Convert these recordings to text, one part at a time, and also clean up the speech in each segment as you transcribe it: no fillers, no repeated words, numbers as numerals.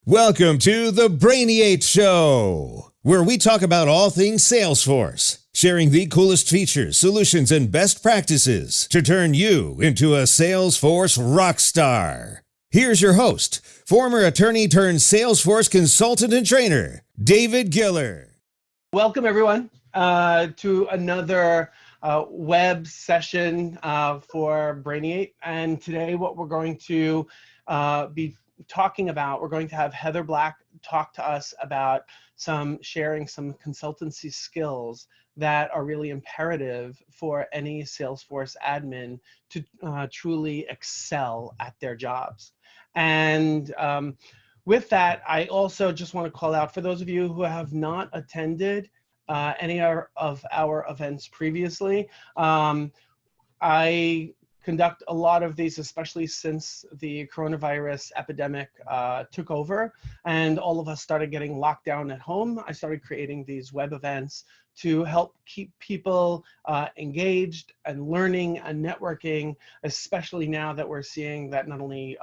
Welcome to the Brainiate Show, where we talk about all things Salesforce, sharing the coolest features, solutions, and best practices to turn you into a Salesforce rock star. Here's your host, former attorney turned Salesforce consultant and trainer, David Giller. Welcome, everyone, to another web session for Brainiate. And today what we're going to be talking about, we're going to have Heather Black talk to us about sharing some consultancy skills that are really imperative for any Salesforce admin to truly excel at their jobs. And with that, I also just want to call out for those of you who have not attended any of our events previously. I conduct a lot of these, especially since the coronavirus epidemic took over and all of us started getting locked down at home. I started creating these web events to help keep people engaged and learning and networking, especially now that we're seeing that not only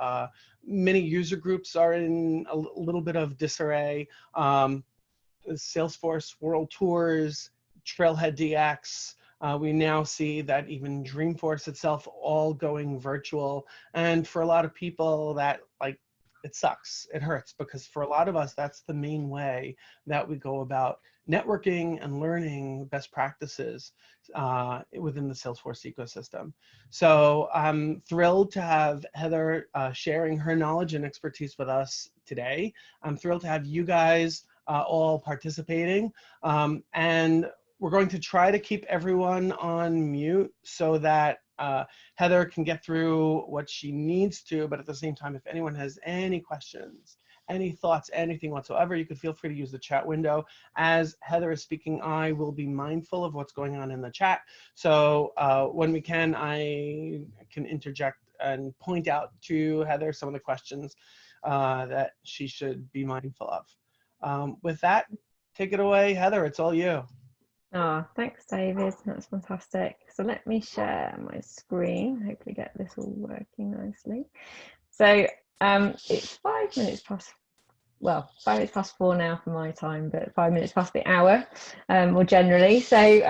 many user groups are in a little bit of disarray. Salesforce World Tours, Trailhead DX, we now see that even Dreamforce itself all going virtual. And for a lot of people that it sucks, it hurts, because for a lot of us, that's the main way that we go about networking and learning best practices within the Salesforce ecosystem. So I'm thrilled to have Heather sharing her knowledge and expertise with us today. I'm thrilled to have you guys all participating. And we're going to try to keep everyone on mute so that Heather can get through what she needs to, but at the same time, if anyone has any questions, any thoughts, anything whatsoever, you can feel free to use the chat window. As Heather is speaking, I will be mindful of what's going on in the chat. So when we can, I can interject and point out to Heather some of the questions that she should be mindful of. With that, take it away, Heather, it's all you. Oh, thanks, David. That's fantastic. So let me share my screen. Hopefully get this all working nicely. So it's 5 minutes past, well, 5 minutes past 4 now for my time, but 5 minutes past the hour more generally. So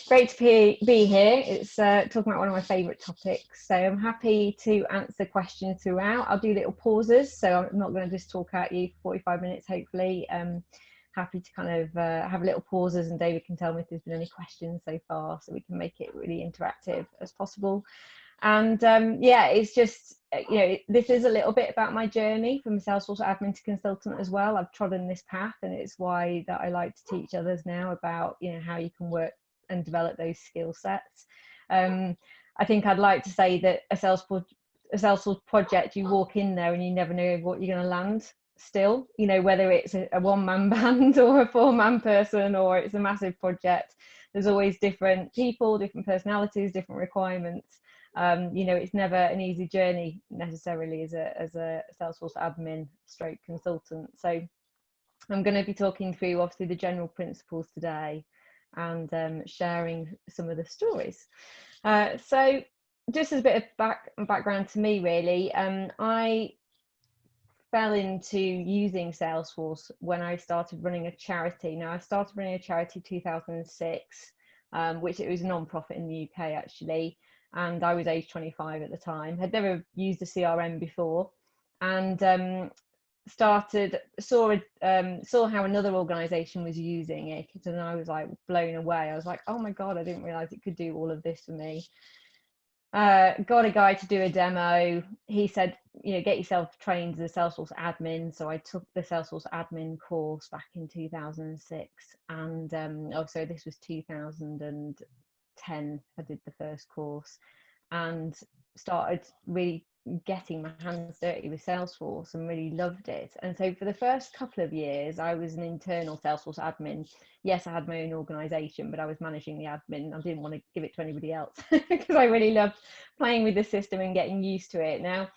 great to be here. It's talking about one of my favourite topics. So I'm happy to answer questions throughout. I'll do little pauses, so I'm not going to just talk at you for 45 minutes, hopefully. Happy to kind of have little pauses, and David can tell me if there's been any questions so far, so we can make it really interactive as possible. And yeah, it's just, this is a little bit about my journey from a Salesforce admin to consultant as well. I've trodden this path, and it's why that I like to teach others now about, how you can work and develop those skill sets. I think I'd like to say that a Salesforce project, you walk in there and you never know what you're going to land. Still, whether it's a one-man band or a four-man person, or it's a massive project, there's always different people, different personalities, different requirements. It's never an easy journey necessarily as a Salesforce admin stroke consultant. So I'm going to be talking through obviously the general principles today and sharing some of the stories. So just as a bit of background to me, really, I fell into using Salesforce when I started running a charity. Now, I started running a charity 2006, which it was a non-profit in the UK actually, and I was age 25 at the time. Had never used a CRM before, and saw how another organisation was using it, and I was like blown away. I was like, oh my god, I didn't realise it could do all of this for me. Got a guy to do a demo. He said, get yourself trained as a Salesforce admin. So I took the Salesforce admin course back in 2006, and so this was 2010. I did the first course and started really getting my hands dirty with Salesforce and really loved it. And so for the first couple of years, I was an internal Salesforce admin. Yes, I had my own organization, but I was managing the admin. I didn't want to give it to anybody else because I really loved playing with the system and getting used to it. Now,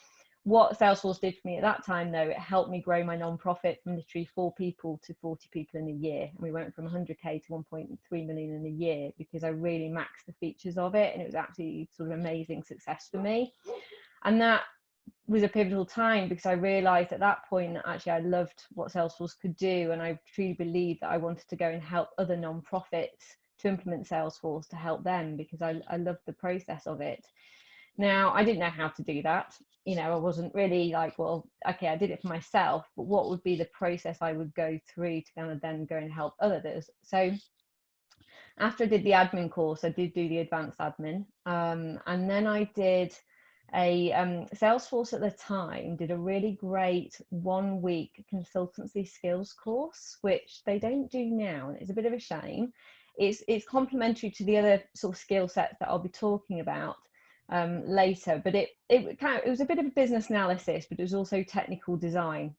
what Salesforce did for me at that time, though, it helped me grow my non-profit from literally 4 people to 40 people in a year. And we went from 100K to 1.3 million in a year because I really maxed the features of it. And it was absolutely sort of amazing success for me. And that was a pivotal time, because I realized at that point that actually I loved what Salesforce could do, and I truly believed that I wanted to go and help other non-profits to implement Salesforce to help them, because I loved the process of it. Now, I didn't know how to do that. You know, I wasn't really like, well, okay, I did it for myself, but what would be the process I would go through to kind of then go and help others? So after I did the admin course, I did do the advanced admin. And then I did a Salesforce at the time did a really great 1 week consultancy skills course, which they don't do now, and it's a bit of a shame. It's complementary to the other sort of skill sets that I'll be talking about later, but it was a bit of a business analysis, but it was also technical design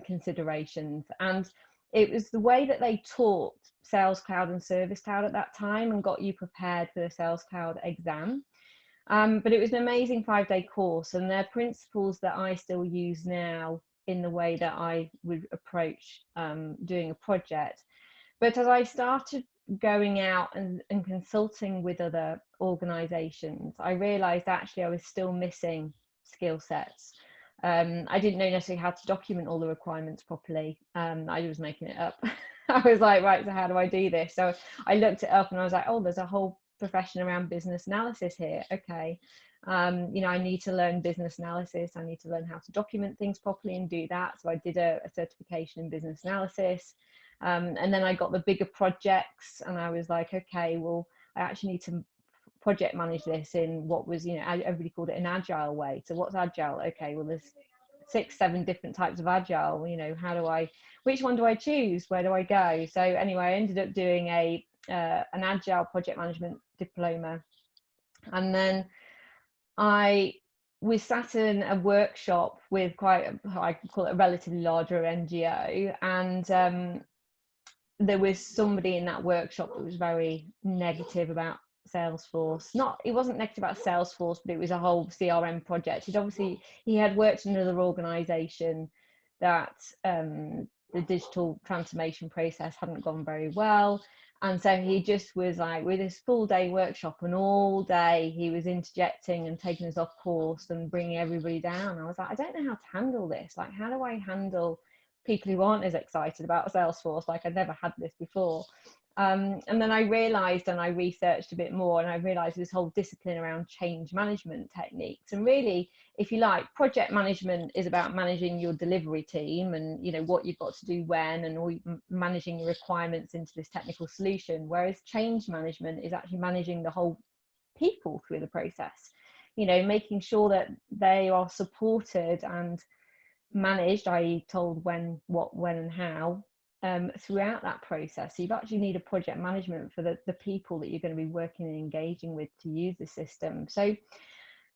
considerations, and it was the way that they taught Sales Cloud and Service Cloud at that time and got you prepared for the Sales Cloud exam. But it was an amazing 5-day course, and they're principles that I still use now in the way that I would approach doing a project. But as I started going out and consulting with other organizations, I realized actually I was still missing skill sets. I didn't know necessarily how to document all the requirements properly. I was making it up. I was like, right, so how do I do this? So I looked it up and I was like, oh, there's a whole profession around business analysis here. Okay. You know, I need to learn business analysis. I need to learn how to document things properly and do that. So I did a certification in business analysis. And then I got the bigger projects, and I was like, okay, well, I actually need to project manage this in what was, you know, everybody called it an agile way. So what's agile? Okay, well, there's 6-7 different types of agile. You know, which one do I choose? Where do I go? So anyway, I ended up doing an agile project management diploma, and then we sat in a workshop with I call it a relatively larger NGO, and there was somebody in that workshop that was very negative about Salesforce. It wasn't negative about Salesforce, but it was a whole CRM project. He had worked in another organization that the digital transformation process hadn't gone very well. And so he just was like, with this full-day workshop, and all day he was interjecting and taking us off course and bringing everybody down. I was like, I don't know how to handle this. Like, how do I handle people who aren't as excited about Salesforce? Like, I'd never had this before. And then I realized, and I researched a bit more, and I realized this whole discipline around change management techniques. And really, if you like, project management is about managing your delivery team and, you know, what you've got to do when, and managing your requirements into this technical solution. Whereas change management is actually managing the whole people through the process, you know, making sure that they are supported and managed, i.e. told when, what, when and how, throughout that process. So you actually need a project management for the people that you're going to be working and engaging with to use the system. So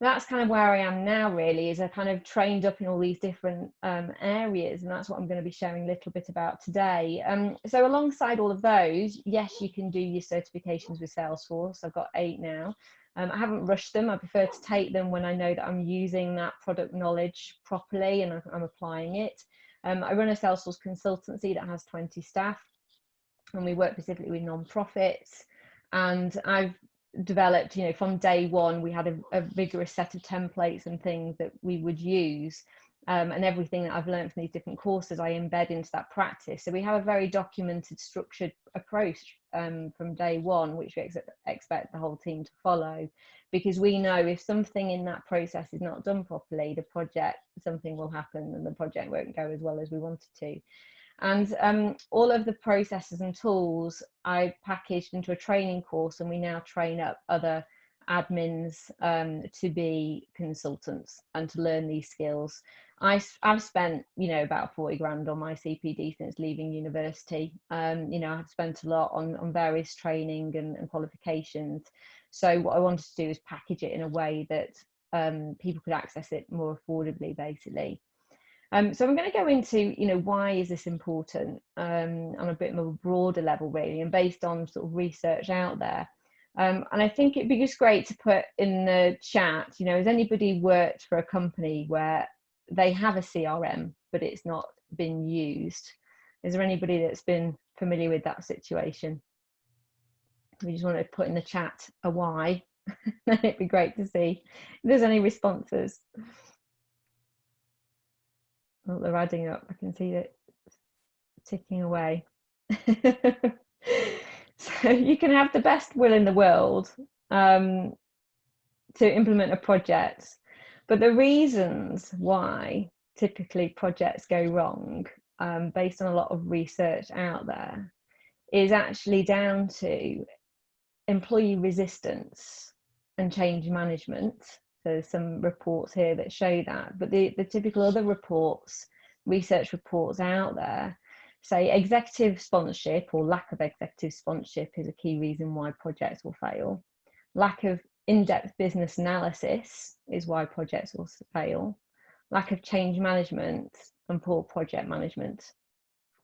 that's kind of where I am now, really, is I kind of trained up in all these different areas, and that's what I'm going to be sharing a little bit about today. So alongside all of those, yes, you can do your certifications with Salesforce. I've got 8 now. I haven't rushed them. I prefer to take them when I know that I'm using that product knowledge properly and I'm applying it. I run a Salesforce consultancy that has 20 staff, and we work specifically with non-profits. And I've developed, you know, from day one, we had a vigorous set of templates and things that we would use. And everything that I've learned from these different courses, I embed into that practice. So we have a very documented, structured approach from day one, which we expect the whole team to follow, because we know if something in that process is not done properly, something will happen and the project won't go as well as we want it to. And all of the processes and tools I packaged into a training course, and we now train up other admins to be consultants and to learn these skills. I've spent, you know, about 40 grand on my CPD since leaving university. You know, I've spent a lot on various training and qualifications. So what I wanted to do is package it in a way that people could access it more affordably, basically. So I'm going to go into, you know, why is this important on a bit more broader level, really, and based on sort of research out there. And I think it'd be just great to put in the chat, you know, has anybody worked for a company where they have a CRM, but it's not been used? Is there anybody that's been familiar with that situation? We just want to put in the chat a why. Then it'd be great to see if there's any responses. Oh, they're adding up. I can see it ticking away. So you can have the best will in the world to implement a project, but the reasons why typically projects go wrong, based on a lot of research out there, is actually down to employee resistance and change management. So there's some reports here that show that, but the typical other reports, research reports out there, say executive sponsorship or lack of executive sponsorship is a key reason why projects will fail. Lack of in-depth business analysis is why projects will fail. Lack of change management and poor project management.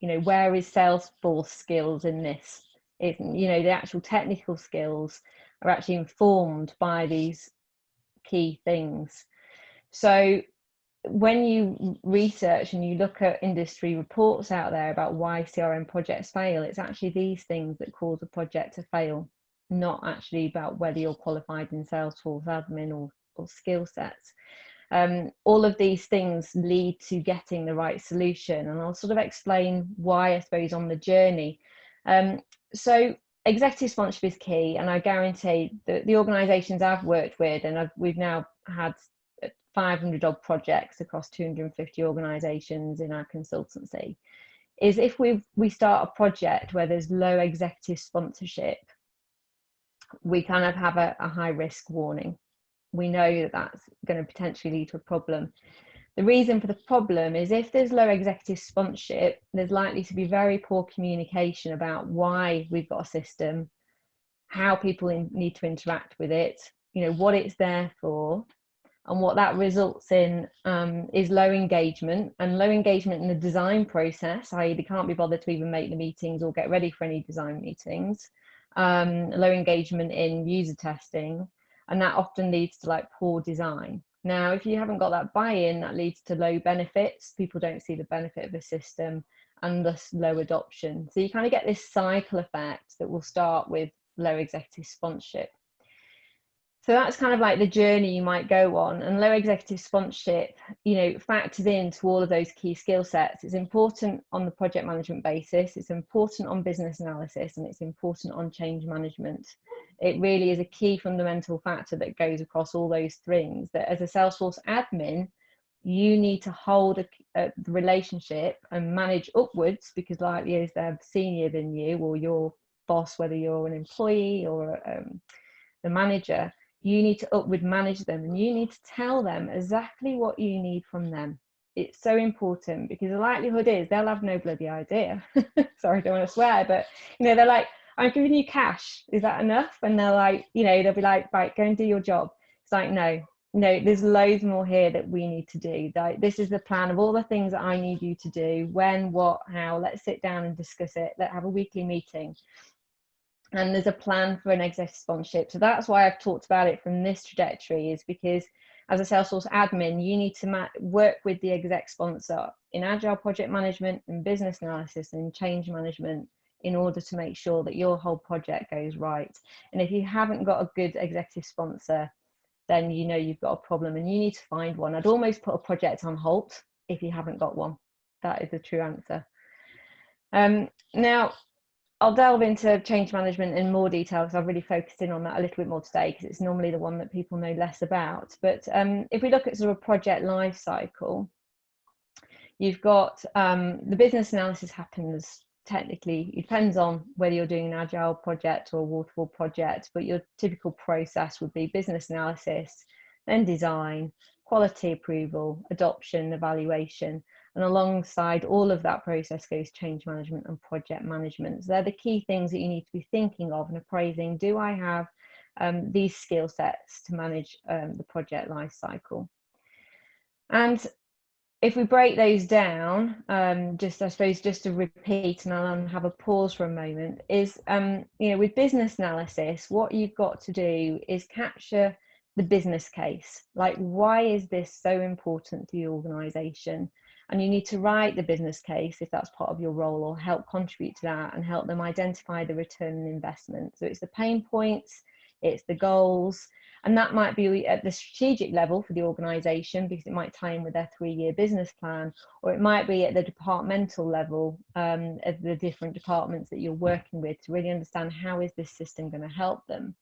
You know, where is Salesforce skills in this? It, you know, the actual technical skills are actually informed by these key things. So when you research and you look at industry reports out there about why CRM projects fail, it's actually these things that cause a project to fail, not actually about whether you're qualified in Salesforce admin or skill sets. All of these things lead to getting the right solution, and I'll sort of explain why, I suppose, on the journey. So executive sponsorship is key, and I guarantee that the organisations I've worked with, and we've now had 500 odd projects across 250 organisations in our consultancy, is if we start a project where there's low executive sponsorship, we kind of have a high risk warning. We know that that's going to potentially lead to a problem. The reason for the problem is if there's low executive sponsorship, there's likely to be very poor communication about why we've got a system, how people need to interact with it, you know, what it's there for. And what that results in is low engagement, and low engagement in the design process, i.e. they can't be bothered to even make the meetings or get ready for any design meetings. Low engagement in user testing, and that often leads to like poor design. Now, if you haven't got that buy-in, that leads to low benefits. People don't see the benefit of the system and thus low adoption. So you kind of get this cycle effect that will start with low executive sponsorship. So that's kind of like the journey you might go on, and low executive sponsorship, you know, factors into all of those key skill sets. It's important on the project management basis, it's important on business analysis, and it's important on change management. It really is a key fundamental factor that goes across all those things, that as a Salesforce admin, you need to hold a relationship and manage upwards, because likely is they're senior than you, or your boss, whether you're an employee or the manager. You need to upward manage them, and you need to tell them exactly what you need from them. It's so important, because the likelihood is they'll have no bloody idea. Sorry, I don't want to swear, but you know, they're like, I'm giving you cash, is that enough? And they're like, you know, they'll be like, right, go and do your job. It's like, no, there's loads more here that we need to do. Like, this is the plan of all the things that I need you to do, when, what, how. Let's sit down and discuss it. Let's have a weekly meeting. And there's a plan for an executive sponsorship. So that's why I've talked about it from this trajectory, is because as a Salesforce admin, you need to work with the exec sponsor in agile project management and business analysis and change management in order to make sure that your whole project goes right. And if you haven't got a good executive sponsor, then you know you've got a problem, and you need to find one. I'd almost put a project on halt if you haven't got one. That is the true answer. Now, I'll delve into change management in more detail, because I've really focused in on that a little bit more today, because it's normally the one that people know less about. But if we look at sort of a project life cycle, you've got the business analysis happens technically, it depends on whether you're doing an agile project or a waterfall project, but your typical process would be business analysis, then design, quality approval, adoption, evaluation. And alongside all of that process goes change management and project management. So they're the key things that you need to be thinking of and appraising. Do I have these skill sets to manage the project life cycle? And if we break those down, just I suppose just to repeat, and I'll have a pause for a moment, is you know, with business analysis, what you've got to do is capture the business case. Like, why is this so important to the organization? And you need to write the business case if that's part of your role, or help contribute to that and help them identify the return on investment. So it's the pain points, it's the goals, And that might be at the strategic level for the organization, because it might tie in with their 3-year business plan, or it might be at the departmental level of the different departments that you're working with, to really understand how is this system going to help them.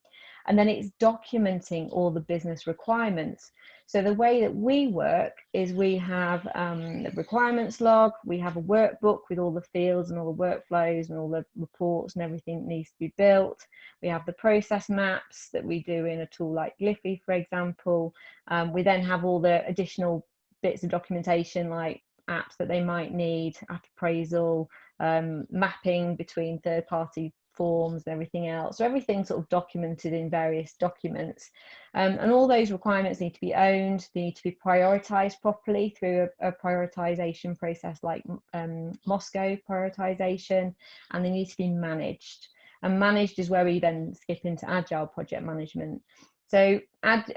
And then it's documenting all the business requirements. So the way that we work is we have the requirements log, we have a workbook with all the fields and all the workflows and all the reports and everything that needs to be built. We have the process maps that we do in a tool like Gliffy, for example. We then have all the additional bits of documentation like apps that they might need, app appraisal, mapping between third-party forms and everything else. So everything's sort of documented in various documents, and all those requirements need to be owned. They need to be prioritized properly through a prioritization process like Moscow prioritization, and they need to be managed. And managed is where we then skip into agile project management. So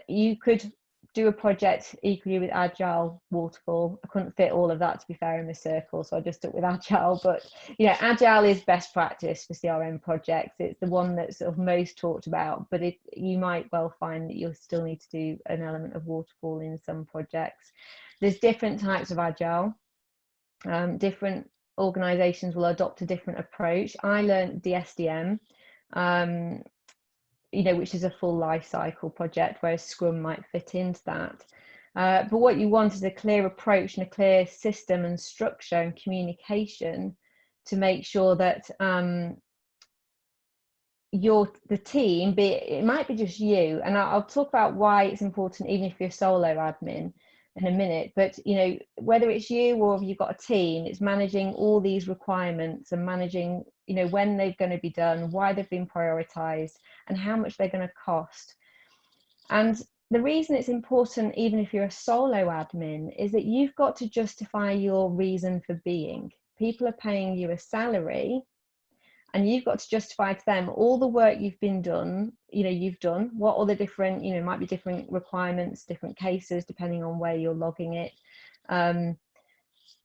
you could do a project equally with agile, waterfall. I couldn't fit all of that, to be fair, in the circle, so I just stuck with agile. But agile is best practice for CRM projects. It's the one that's sort of most talked about, but you might well find that you'll still need to do an element of waterfall in some projects. There's different types of agile. Different organizations will adopt a different approach. I learned DSDM, which is a full life cycle project, whereas Scrum might fit into that. But what you want is a clear approach and a clear system and structure and communication to make sure that the team, it might be just you, and I'll talk about why it's important even if you're a solo admin in a minute, but whether it's you or if you've got a team, it's managing all these requirements and managing when they're going to be done, why they've been prioritized, and how much they're going to cost. And the reason it's important, even if you're a solo admin, is that you've got to justify your reason for being. People are paying you a salary, and you've got to justify to them all the work you've done, what all the different, it might be different requirements, different cases, depending on where you're logging it.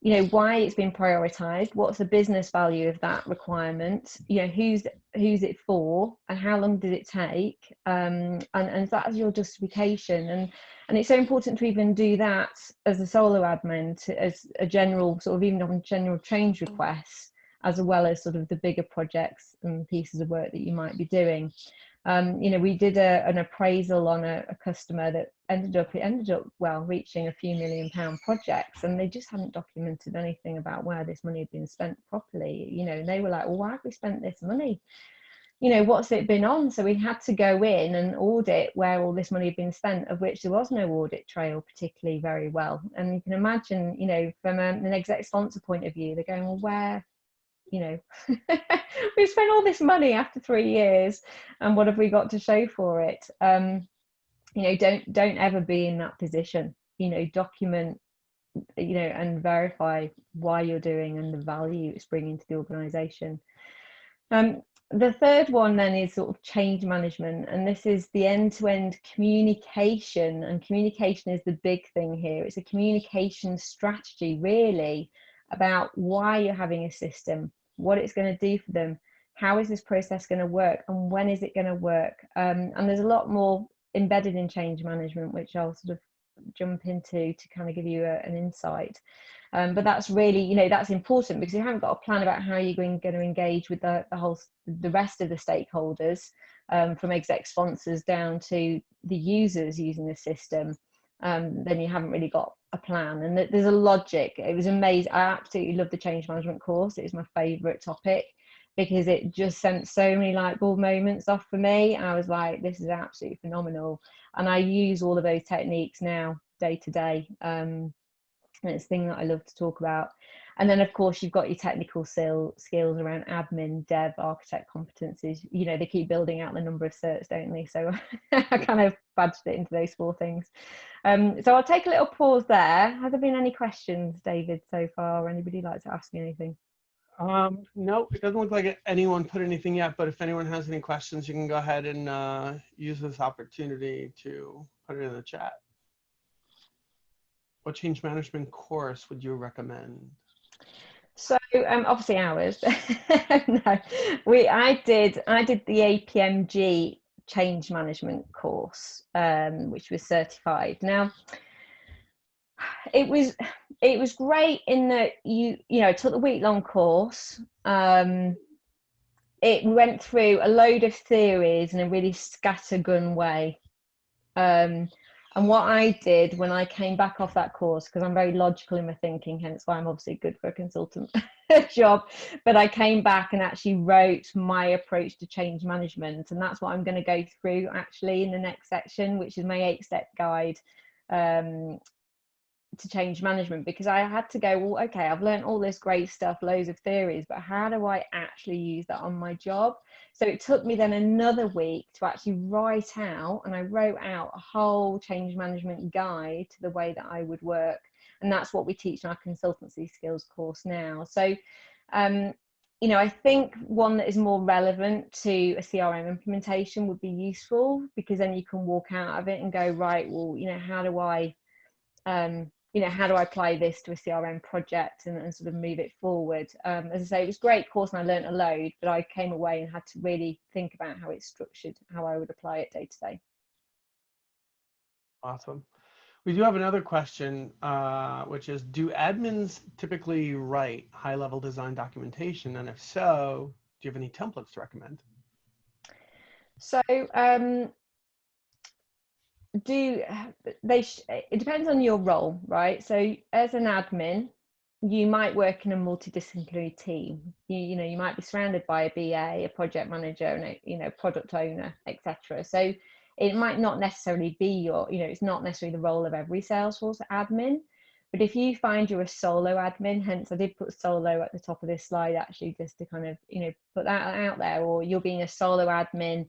Why it's been prioritized, what's the business value of that requirement, who's it for, and how long did it take, and that's your justification. And it's so important to even do that as a solo admin, as a general sort of, even on general change requests, as well as sort of the bigger projects and pieces of work that you might be doing. We did an appraisal on a customer that ended up reaching a few £1 million projects, and they just hadn't documented anything about where this money had been spent properly. And they were like, well, why have we spent this money? What's it been on? So we had to go in and audit where all this money had been spent, of which there was no audit trail particularly very well. And you can imagine, from an exec sponsor point of view, they're going, well, where, we've spent all this money after 3 years, and what have we got to show for it? Don't ever be in that position. Document, and verify why you're doing and the value it's bringing to the organization. The third one then is sort of change management, and this is the end-to-end communication, and communication is the big thing here. It's a communication strategy, really, about why you're having a system, what it's going to do for them, how is this process going to work, and when is it going to work. And there's a lot more embedded in change management, which I'll sort of jump into to kind of give you an insight. But that's really, that's important, because you haven't got a plan about how you're going to engage with the rest of the stakeholders, from exec sponsors down to the users using the system. Then you haven't really got a plan. And there's a logic. It was amazing. I absolutely loved the change management course. It was my favorite topic, because it just sent so many light bulb moments off for me. I was like, this is absolutely phenomenal. And I use all of those techniques now day to day. And it's a thing that I love to talk about. And then, of course, you've got your technical skills around admin, dev, architect competencies. They keep building out the number of certs, don't they? So I kind of badged it into those 4 things. So I'll take a little pause there. Has there been any questions, David, so far? Or anybody like to ask me anything? No, it doesn't look like anyone put anything yet, but if anyone has any questions, you can go ahead and use this opportunity to put it in the chat. What change management course would you recommend? So obviously ours. No, I did the APMG change management course, which was certified. Now, it was great in that you know, I took the week-long course. It went through a load of theories in a really scattergun way. And what I did when I came back off that course, because I'm very logical in my thinking, hence why I'm obviously good for a consultant job, but I came back and actually wrote my approach to change management. And that's what I'm going to go through actually in the next section, which is my 8-step guide to change management, because I had to go, well, okay, I've learned all this great stuff, loads of theories, but how do I actually use that on my job? So it took me then another week to actually write out, and I wrote out a whole change management guide to the way that I would work. And that's what we teach in our consultancy skills course now. So, you know, I think one that is more relevant to a CRM implementation would be useful, because then you can walk out of it and go, right, well, you know, how do I apply this to a CRM project and sort of move it forward? As I say, it was a great course and I learned a load, but I came away and had to really think about how it's structured, how I would apply it day to day. Awesome. We do have another question, which is, do admins typically write high-level design documentation? And if so, do you have any templates to recommend? So it depends on your role, right? So as an admin, you might work in a multidisciplinary team. You know, you might be surrounded by a BA, a project manager, and a product owner, etc. So it might not necessarily be your, it's not necessarily the role of every Salesforce admin. But if you find you're a solo admin, hence I did put solo at the top of this slide actually, just to kind of put that out there, or you're being a solo admin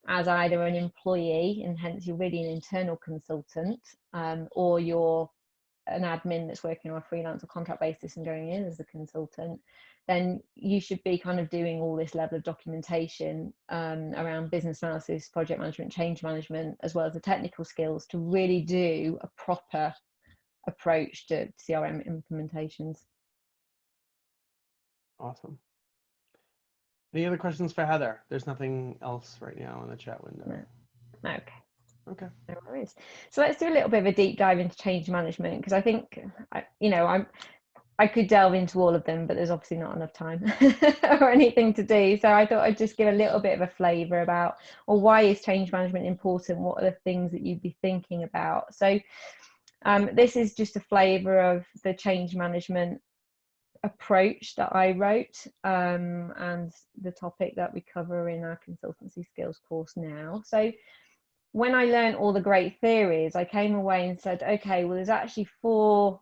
as either an employee, and hence you're really an internal consultant, or you're an admin that's working on a freelance or contract basis and going in as a consultant, then you should be kind of doing all this level of documentation around business analysis, project management, change management, as well as the technical skills to really do a proper approach to CRM implementations. Awesome. Any other questions for Heather? There's nothing else right now in the chat window. No. Okay. No worries. So let's do a little bit of a deep dive into change management, because I think, I could delve into all of them, but there's obviously not enough time or anything to do. So I thought I'd just give a little bit of a flavour about, well, why is change management important? What are the things that you'd be thinking about? So this is just a flavour of the change management approach that I wrote, and the topic that we cover in our consultancy skills course now. So when I learned all the great theories, I came away and said, okay, well, there's actually 4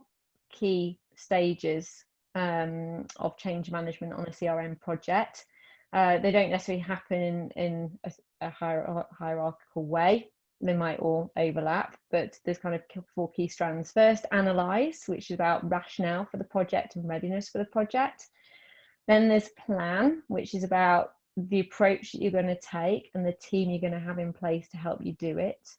key stages of change management on a CRM project. They don't necessarily happen in a hierarchical way. They might all overlap, but there's kind of 4 key strands. First, analyze, which is about rationale for the project and readiness for the project. Then there's plan, which is about the approach that you're going to take and the team you're going to have in place to help you do it.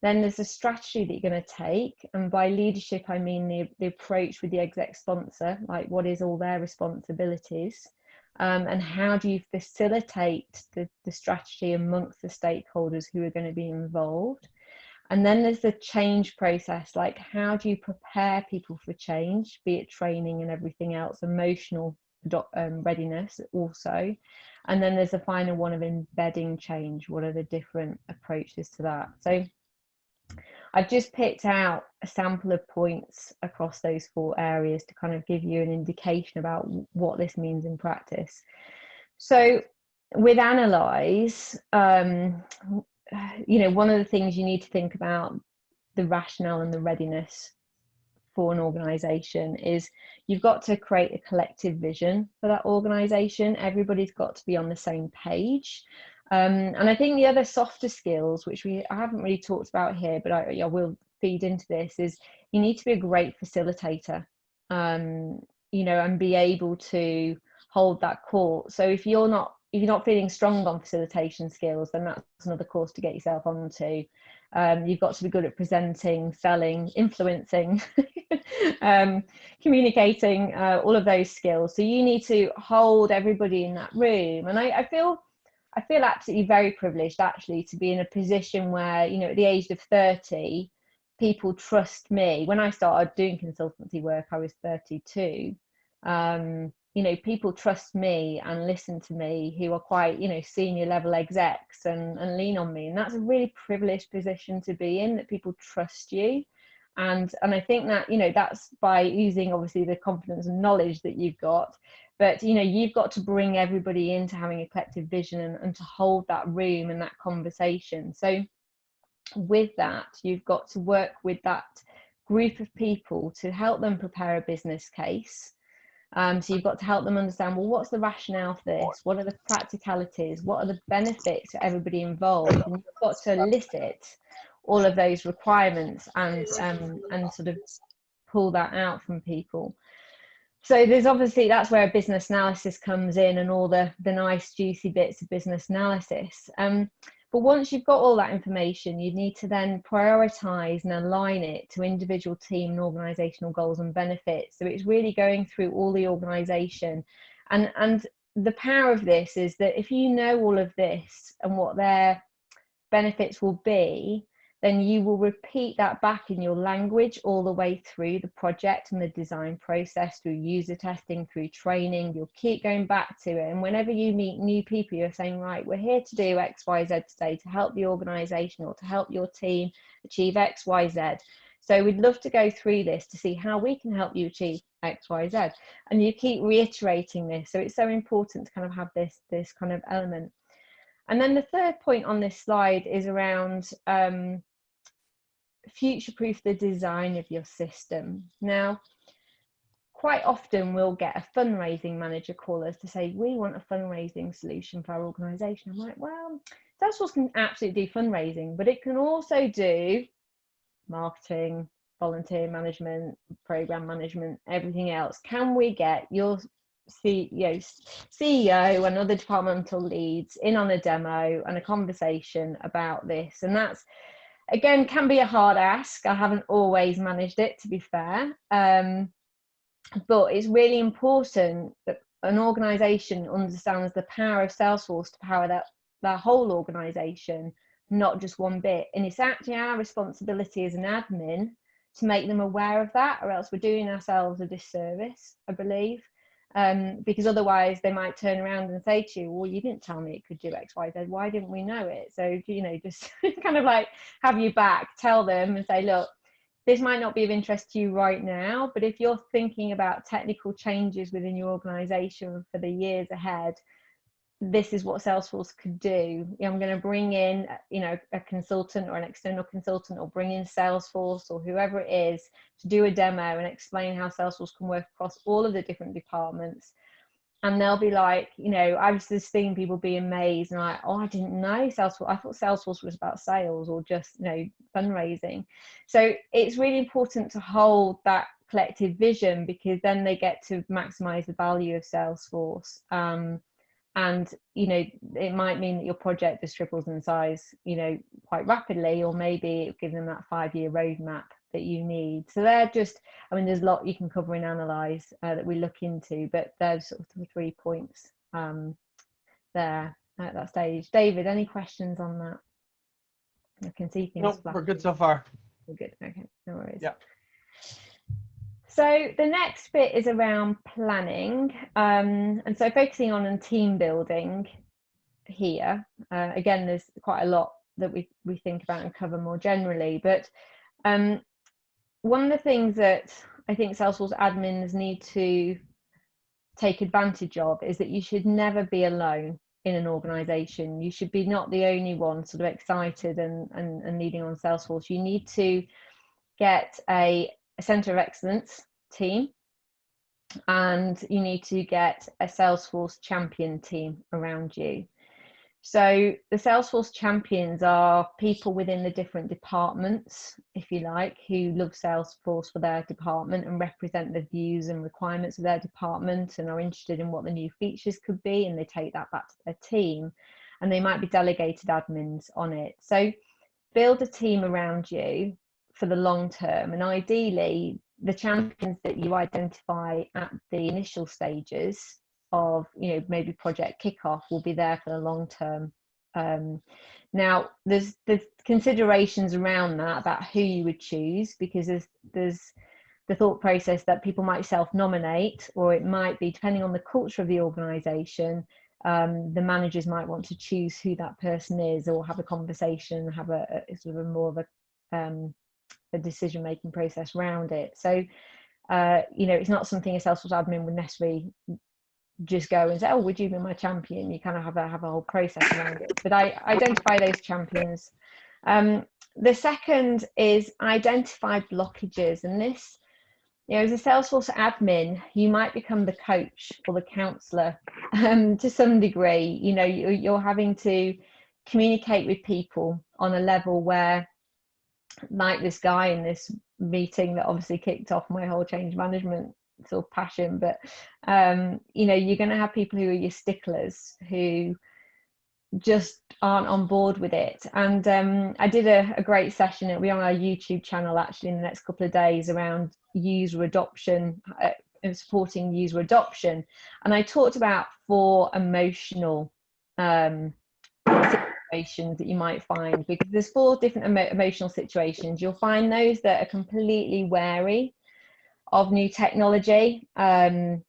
Then there's a strategy that you're going to take, and by leadership I mean the approach with the exec sponsor, like what is all their responsibilities, and how do you facilitate the strategy amongst the stakeholders who are going to be involved. And then there's the change process, like how do you prepare people for change, be it training and everything else, emotional readiness also. And then there's the final one of embedding change. What are the different approaches to that? So I've just picked out a sample of points across those 4 areas to kind of give you an indication about what this means in practice. So with Analyse, one of the things you need to think about the rationale and the readiness for an organization is you've got to create a collective vision for that organization. Everybody's got to be on the same page. And I think the other softer skills, which I haven't really talked about here, but I will feed into this, is you need to be a great facilitator, and be able to hold that court. So if you're not feeling strong on facilitation skills, then that's another course to get yourself onto. You've got to be good at presenting, selling, influencing, communicating, all of those skills. So you need to hold everybody in that room. And I feel I feel absolutely very privileged actually to be in a position where, you know, at the age of 30, people trust me. When I started doing consultancy work, I was 32. You know, people trust me and listen to me, who are quite, you know, senior level execs, and lean on me. And that's a really privileged position to be in, that people trust you. And I think that, you know, that's by using obviously the confidence and knowledge that you've got, but, you know, you've got to bring everybody into having a collective vision, and to hold that room and that conversation. So with that, you've got to work with that group of people to help them prepare a business case. So you've got to help them understand, well, what's the rationale for this? What are the practicalities? What are the benefits for everybody involved? And you've got to elicit all of those requirements and sort of pull that out from people. So there's obviously, that's where a business analysis comes in, and all the nice juicy bits of business analysis. But once you've got all that information, you need to then prioritize and align it to individual team and organizational goals and benefits. So it's really going through all the organization. And the power of this is that if you know all of this and what their benefits will be, then you will repeat that back in your language all the way through the project and the design process, through user testing, through training. You'll keep going back to it. And whenever you meet new people, you're saying, right, we're here to do X, Y, Z today to help the organization or to help your team achieve X, Y, Z. So we'd love to go through this to see how we can help you achieve X, Y, Z. And you keep reiterating this. So it's so important to kind of have this kind of element. And then the third point on this slide is around future-proof the design of your system. Now, quite often we'll get a fundraising manager call us to say, we want a fundraising solution for our organization. I'm like, well, Salesforce can absolutely do fundraising, but it can also do marketing, volunteer management, program management, everything else. Can we get your CEO and other departmental leads in on a demo and a conversation about this? And that's, again, can be a hard ask. I haven't always managed it, to be fair. But it's really important that an organization understands the power of Salesforce to power their whole organization, not just one bit. And it's actually our responsibility as an admin to make them aware of that, or else we're doing ourselves a disservice, I believe. Because otherwise they might turn around and say to you, well, you didn't tell me it could do X, Y, Z. Why didn't we know it? So, you know, just kind of like have you back, tell them and say, look, this might not be of interest to you right now, but if you're thinking about technical changes within your organization for the years ahead, this is what Salesforce could do. I'm going to bring in, you know, a consultant or an external consultant, or bring in Salesforce or whoever it is to do a demo and explain how Salesforce can work across all of the different departments. And they'll be like, you know, I've just seen people be amazed and like, oh, I didn't know Salesforce. I thought Salesforce was about sales or just, you know, fundraising. So it's really important to hold that collective vision, because then they get to maximize the value of Salesforce. And, you know, it might mean that your project just triples in size, you know, quite rapidly, or maybe give them that 5-year roadmap that you need. So they're just, I mean, there's a lot you can cover in Analyse that we look into, but there's sort of 3 points there at that stage. David, any questions on that? I can see things. No, we're good so far. We're good. Okay, no worries. Yeah. So the next bit is around planning, and so focusing on team building here. Again, there's quite a lot that we think about and cover more generally, but one of the things that I think Salesforce admins need to take advantage of is that you should never be alone in an organization. You should be not the only one sort of excited and leading on Salesforce. You need to get a center of excellence team, and you need to get a Salesforce champion team around you. So the Salesforce champions are people within the different departments, if you like, who love Salesforce for their department and represent the views and requirements of their department and are interested in what the new features could be, and they take that back to their team, and they might be delegated admins on it. So build a team around you for the long term, and ideally the champions that you identify at the initial stages of, maybe project kickoff will be there for the long term. Now there's considerations around that about who you would choose, because there's the thought process that people might self-nominate, or it might be, depending on the culture of the organization, the managers might want to choose who that person is, or have a conversation, have a sort of more of a decision-making process around it. So it's not something a Salesforce admin would necessarily just go and say, oh, would you be my champion? You kind of have a whole process around it. But I identify those champions. The second is identify blockages. And this, as a Salesforce admin, you might become the coach or the counselor to some degree. You're having to communicate with people on a level where, like this guy in this meeting that obviously kicked off my whole change management sort of passion, but you're going to have people who are your sticklers, who just aren't on board with it. And I did a great session, it'll be on our YouTube channel actually in the next couple of days, around user adoption and supporting user adoption. And I talked about 4 emotional situations that you might find, because there's 4 different emotional situations. You'll find those that are completely wary of new technology. They're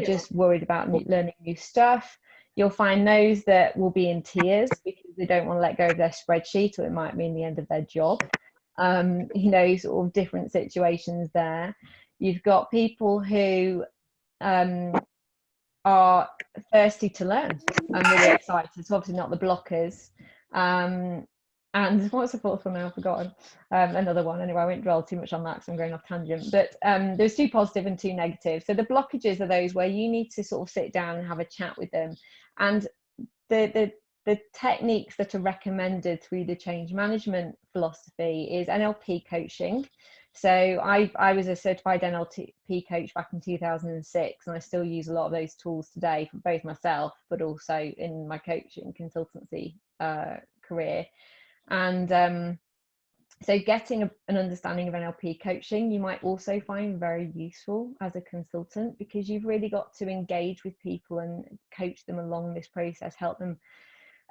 just worried about learning new stuff. You'll find those that will be in tears because they don't want to let go of their spreadsheet, or it might mean the end of their job. Sort of different situations there. You've got people who are thirsty to learn and really excited. It's obviously not the blockers. And what's the 4th one now? I've forgotten. Another one. Anyway, I won't dwell too much on that because I'm going off tangent. But there's 2 positive and 2 negative. So the blockages are those where you need to sort of sit down and have a chat with them. And the techniques that are recommended through the change management philosophy is NLP coaching. So I was a certified NLP coach back in 2006, and I still use a lot of those tools today for both myself, but also in my coaching consultancy career. And so getting an understanding of NLP coaching, you might also find very useful as a consultant, because you've really got to engage with people and coach them along this process, help them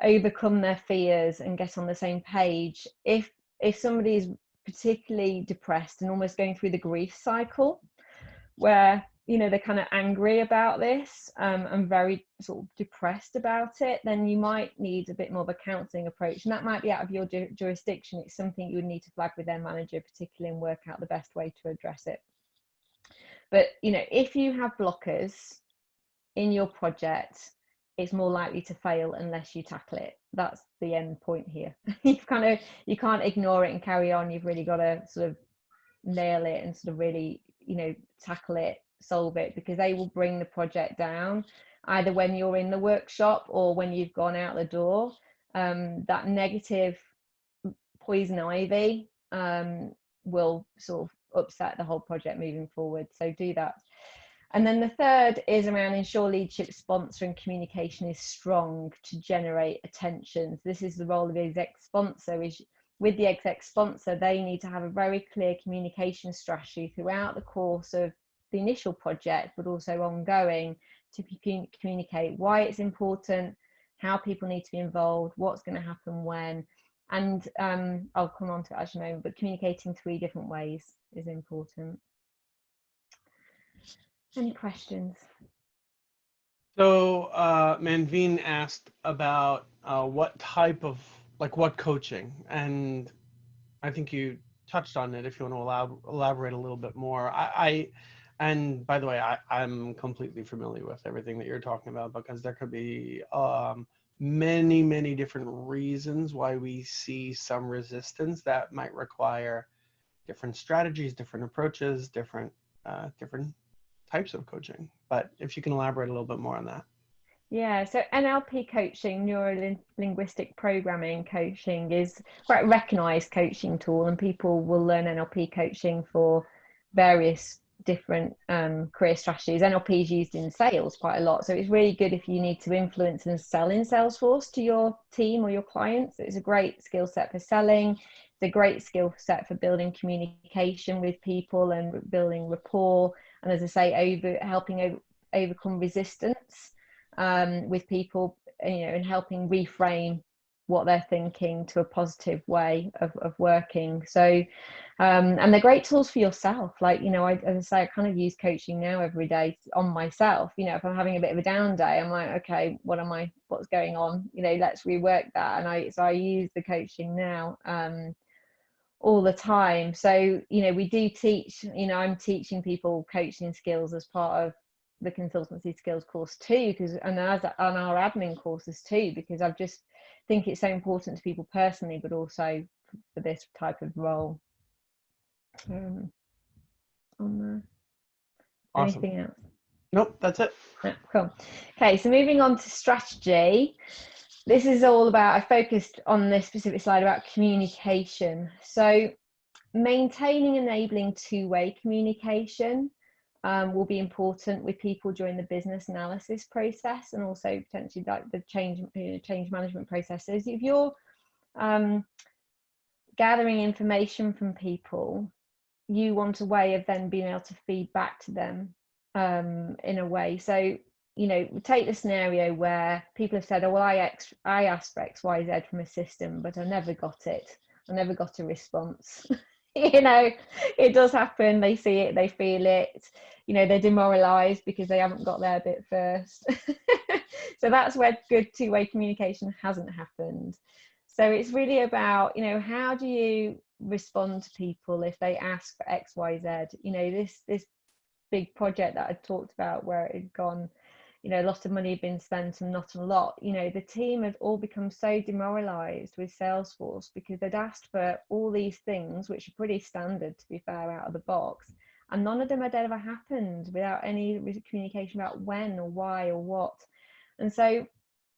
overcome their fears and get on the same page. If somebody is particularly depressed and almost going through the grief cycle, where they're kind of angry about this and very sort of depressed about it, then you might need a bit more of a counselling approach, and that might be out of your jurisdiction. It's something you would need to flag with their manager particularly, and work out the best way to address it. But if you have blockers in your project, it's more likely to fail unless you tackle it. That's the end point here. You can't ignore it and carry on. You've really got to sort of nail it and sort of really tackle it, solve it, because they will bring the project down, either when you're in the workshop or when you've gone out the door. That negative poison ivy will sort of upset the whole project moving forward. So do that. And then the third is around ensure leadership, sponsor and communication is strong to generate attention. So this is the role of the exec sponsor. Is with the exec sponsor, they need to have a very clear communication strategy throughout the course of the initial project, but also ongoing, to communicate why it's important, how people need to be involved, what's going to happen when. And I'll come on to it as you know, but communicating 3 different ways is important. Any questions? So Manveen asked about what type of, what coaching, and I think you touched on it. If you want to elaborate a little bit more. And by the way, I'm completely familiar with everything that you're talking about, because there could be many, many different reasons why we see some resistance that might require different strategies, different approaches, different types of coaching. But if you can elaborate a little bit more on that. Yeah, so NLP coaching, neuro-linguistic programming coaching, is quite a recognised coaching tool, and people will learn NLP coaching for various different career strategies. NLP is used in sales quite a lot, so it's really good if you need to influence and sell in Salesforce to your team or your clients. It's a great skill set for selling. It's a great skill set for building communication with people and building rapport, and as I say, helping overcome resistance with people, and helping reframe what they're thinking to a positive way of working. So and they're great tools for yourself. Like, as I say, I kind of use coaching now every day on myself. If I'm having a bit of a down day, I'm like, okay, what's going on, let's rework that. And I use the coaching now all the time. So we do teach, I'm teaching people coaching skills as part of the consultancy skills course too, and as on our admin courses too, because I just think it's so important to people personally, but also for this type of role. On there. Awesome. Anything else? Nope, that's it. Yeah, cool. Okay, so moving on to strategy. This is all about, I focused on this specific slide about communication. So maintaining enabling two-way communication will be important with people during the business analysis process, and also potentially like the change management processes. If you're gathering information from people, you want a way of then being able to feed back to them in a way. So take the scenario where people have said, oh well, I asked for XYZ from a system, but I never got it. I never got a response. It does happen. They see it, they feel it, they're demoralized because they haven't got their bit first. So that's where good two-way communication hasn't happened. So it's really about, how do you respond to people if they ask for XYZ? This big project that I talked about where it had gone, a lot of money had been spent and not a lot. The team had all become so demoralized with Salesforce because they'd asked for all these things, which are pretty standard, to be fair, out of the box, and none of them had ever happened without any communication about when or why or what. And so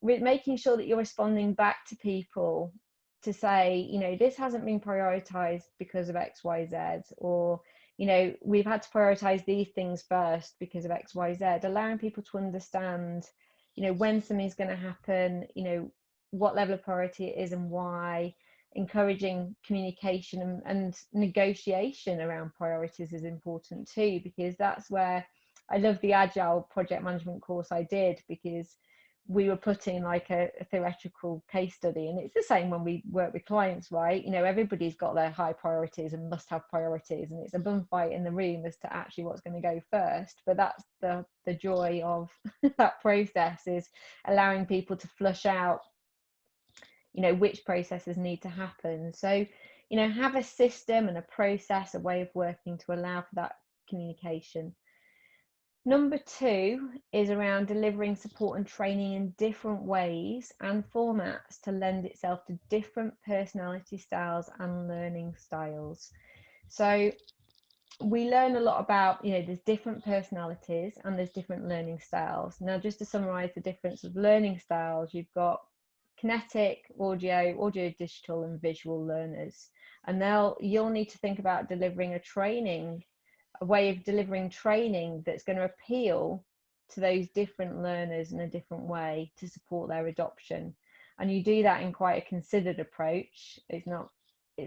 with making sure that you're responding back to people to say, this hasn't been prioritized because of XYZ, or we've had to prioritize these things first because of XYZ, allowing people to understand, when something's going to happen, what level of priority it is and why. Encouraging communication and negotiation around priorities is important too, because that's where I love the Agile project management course I did, because we were putting like a theoretical case study, and it's the same when we work with clients, right? Everybody's got their high priorities and must have priorities, and it's a bum fight in the room as to actually what's going to go first. But that's the joy of that process, is allowing people to flush out which processes need to happen. So have a system and a process, a way of working to allow for that communication. Number 2 is around delivering support and training in different ways and formats to lend itself to different personality styles and learning styles. So we learn a lot about, there's different personalities and there's different learning styles. Now, just to summarize the difference of learning styles, you've got kinetic, audio digital, and visual learners. And you'll need to think about delivering a way of delivering training that's going to appeal to those different learners in a different way to support their adoption. And you do that in quite a considered approach. It's not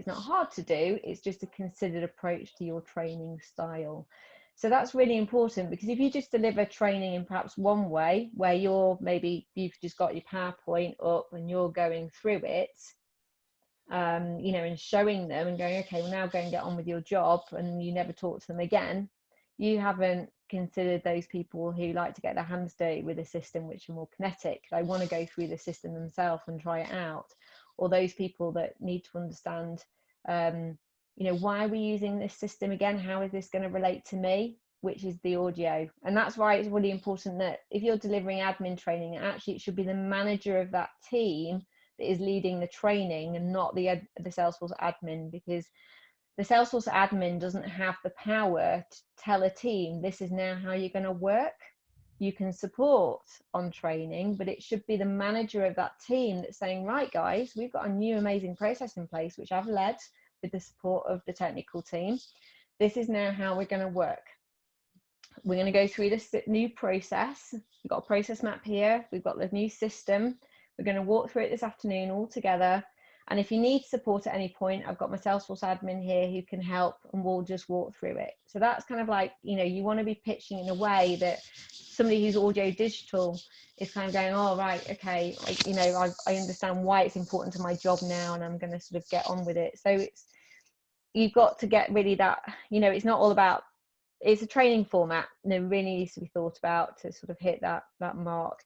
hard to do, it's just a considered approach to your training style. So that's really important, because if you just deliver training in perhaps one way, where you've just got your PowerPoint up and you're going through it, and showing them and going, okay, well, now go and get on with your job, and you never talk to them again, you haven't considered those people who like to get their hands dirty with a system, which are more kinetic. They want to go through the system themselves and try it out. Or those people that need to understand, why are we using this system again? How is this going to relate to me? Which is the audio. And that's why it's really important that if you're delivering admin training, actually it should be the manager of that team that is leading the training, and not the Salesforce admin, because the Salesforce admin doesn't have the power to tell a team, this is now how you're going to work. You can support on training, but it should be the manager of that team that's saying, right guys, we've got a new amazing process in place, which I've led with the support of the technical team. This is now how we're going to work. We're going to go through this new process. We've got a process map here. We've got the new system. We're going to walk through it this afternoon all together. And if you need support at any point, I've got my Salesforce admin here who can help, and we'll just walk through it. So that's kind of like, you know, you want to be pitching in a way that somebody who's audio digital is kind of going, oh, right, okay, like, you know, I understand why it's important to my job now, and I'm going to sort of get on with it. So you've got to get really that, you know, it's not all about, it's a training format, and it really needs to be thought about to sort of hit that mark.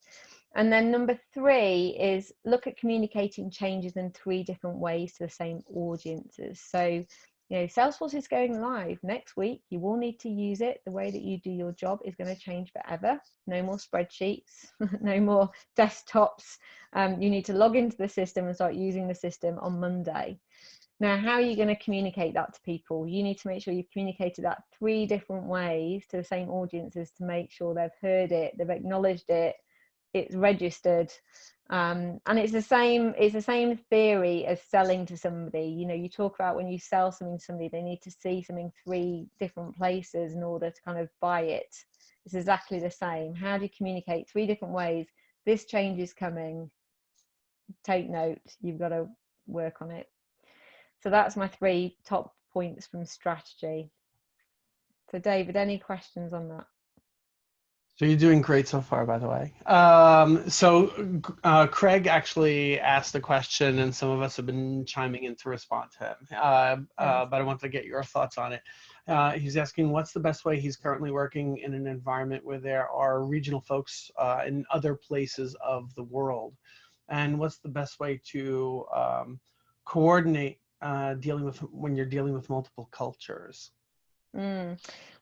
And then number 3 is look at communicating changes in 3 different ways to the same audiences. So, you know, Salesforce is going live next week. You will need to use it. The way that you do your job is going to change forever. No more spreadsheets, no more desktops. You need to log into the system and start using the system on Monday. Now, how are you going to communicate that to people? You need to make sure you've communicated that 3 different ways to the same audiences to make sure they've heard it, they've acknowledged it, it's registered. And it's the same theory as selling to somebody. You know, you talk about when you sell something to somebody, they need to see something 3 different places in order to kind of buy it. It's exactly the same. How do you communicate 3 different ways? This change is coming. Take note. You've got to work on it. So that's my 3 top points from strategy. So David, any questions on that? So you're doing great so far, by the way. Craig actually asked the question, and some of us have been chiming in to respond to him. But I want to get your thoughts on it. He's asking, what's the best way? He's currently working in an environment where there are regional folks in other places of the world. And what's the best way to coordinate when you're dealing with multiple cultures?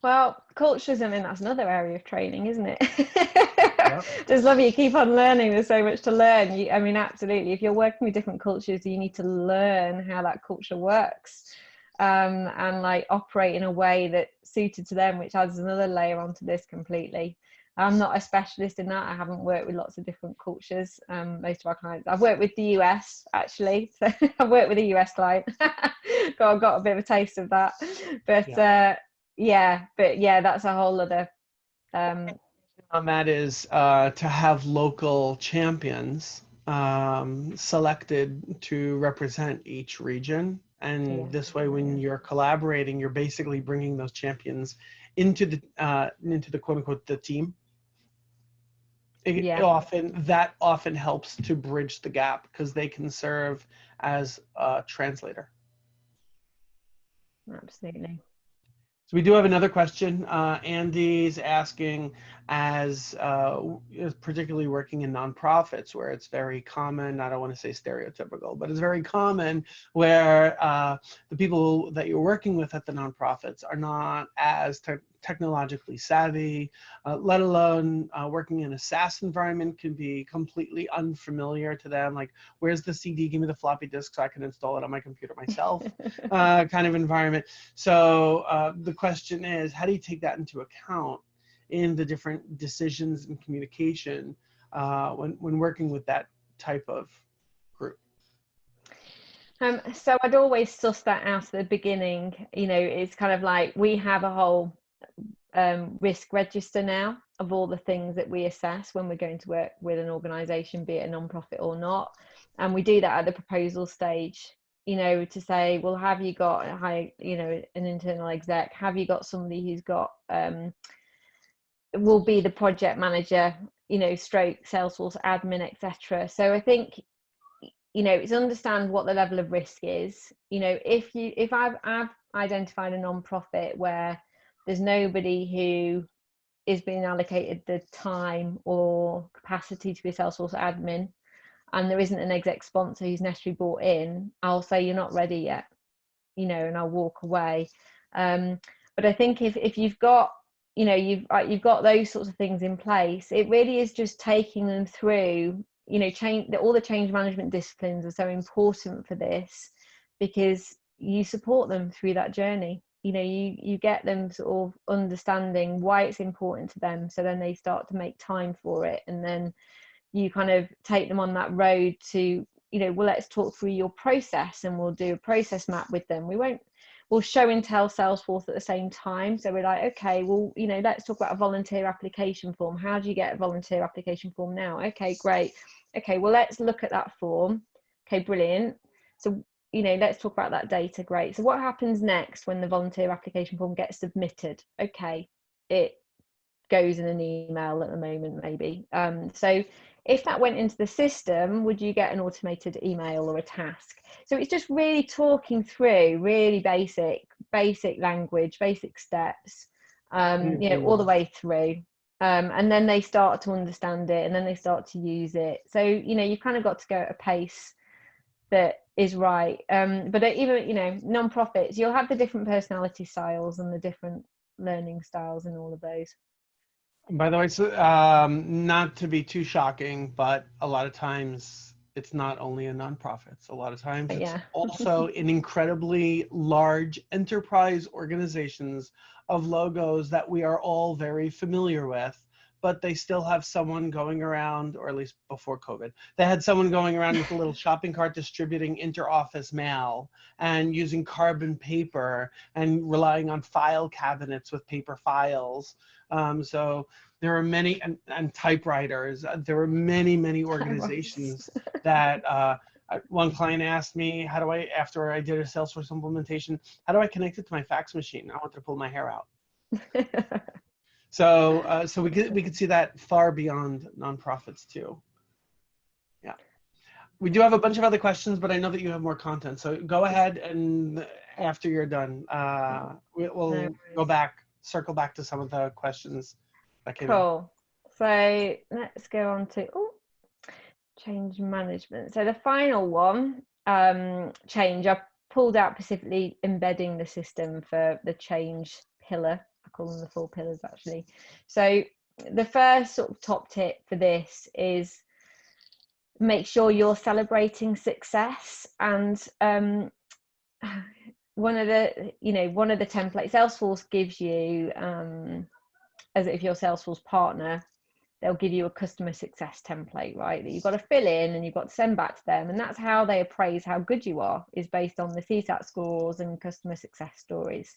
Well, cultures, I mean, that's another area of training, isn't it? Yep. Just love you keep on learning. There's so much to learn. I mean, absolutely. If you're working with different cultures, you need to learn how that culture works, and like operate in a way that's suited to them, which adds another layer onto this completely. I'm not a specialist in that. I haven't worked with lots of different cultures. Most of our clients, I've worked with the US actually. So I've worked with a US client. I've got a bit of a taste of that. But yeah, that's a whole other. On that is to have local champions selected to represent each region. And this way, when you're collaborating, you're basically bringing those champions into the quote unquote the team. It often helps to bridge the gap because they can serve as a translator. Absolutely. So we do have another question. Andy's asking, as particularly working in nonprofits where it's very common, I don't want to say stereotypical, but it's very common where the people that you're working with at the nonprofits are not as technologically savvy, let alone working in a SaaS environment can be completely unfamiliar to them. Like, where's the CD? Give me the floppy disk so I can install it on my computer myself, kind of environment. So the question is, how do you take that into account in the different decisions and communication when working with that type of group? So I'd always suss that out at the beginning. You know, it's kind of like we have a whole risk register now of all the things that we assess when we're going to work with an organization, be it a non-profit or not. And we do that at the proposal stage, you know, to say, well, have you got an internal exec? Have you got somebody who's got, will be the project manager, you know, stroke Salesforce admin, etc. So I think, you know, it's understand what the level of risk is. You know, if I've identified a non-profit where there's nobody who is being allocated the time or capacity to be a Salesforce admin, and there isn't an exec sponsor who's necessarily brought in, I'll say you're not ready yet, you know, and I'll walk away. But I think if you've got, you know, you've got those sorts of things in place, it really is just taking them through, you know, all the change management disciplines are so important for this, because you support them through that journey. You know, you get them sort of understanding why it's important to them, so then they start to make time for it, and then you kind of take them on that road to, you know, well, let's talk through your process, and we'll do a process map with them. We'll show and tell Salesforce at the same time. So we're like, okay, well, you know, let's talk about a volunteer application form. How do you get a volunteer application form now? Okay, great. Okay, well, let's look at that form. Okay, brilliant. So, let's talk about that data. Great. So what happens next when the volunteer application form gets submitted? Okay, it goes in an email at the moment, maybe. So if that went into the system, would you get an automated email or a task? So it's just really talking through really basic language, basic steps, all the way through. And then they start to understand it, and then they start to use it. So, you've kind of got to go at a pace that is right. But even, non-profits, you'll have the different personality styles and the different learning styles and all of those. By the way, so, not to be too shocking, but a lot of times it's not only in nonprofits. A lot of times it's also in incredibly large enterprise organizations of logos that we are all very familiar with, but they still have someone going around, or at least before COVID, they had someone going around with a little shopping cart distributing inter-office mail and using carbon paper and relying on file cabinets with paper files. So there are many, and typewriters, there are many organizations that one client asked me, how do I, after I did a Salesforce implementation, how do I connect it to my fax machine? I wanted to pull my hair out. So we could see that far beyond nonprofits too. Yeah, we do have a bunch of other questions, but I know that you have more content. So go ahead, and after you're done, we'll circle back to some of the questions that came in. Cool. So let's go on to change management. So the final one, change. I pulled out specifically embedding the system for the change pillar. I call them the 4 pillars actually. So the first sort of top tip for this is make sure you're celebrating success. And one of the templates Salesforce gives you, as if you're a Salesforce partner, they'll give you a customer success template, right, that you've got to fill in and you've got to send back to them. And that's how they appraise how good you are, is based on the CSAT scores and customer success stories.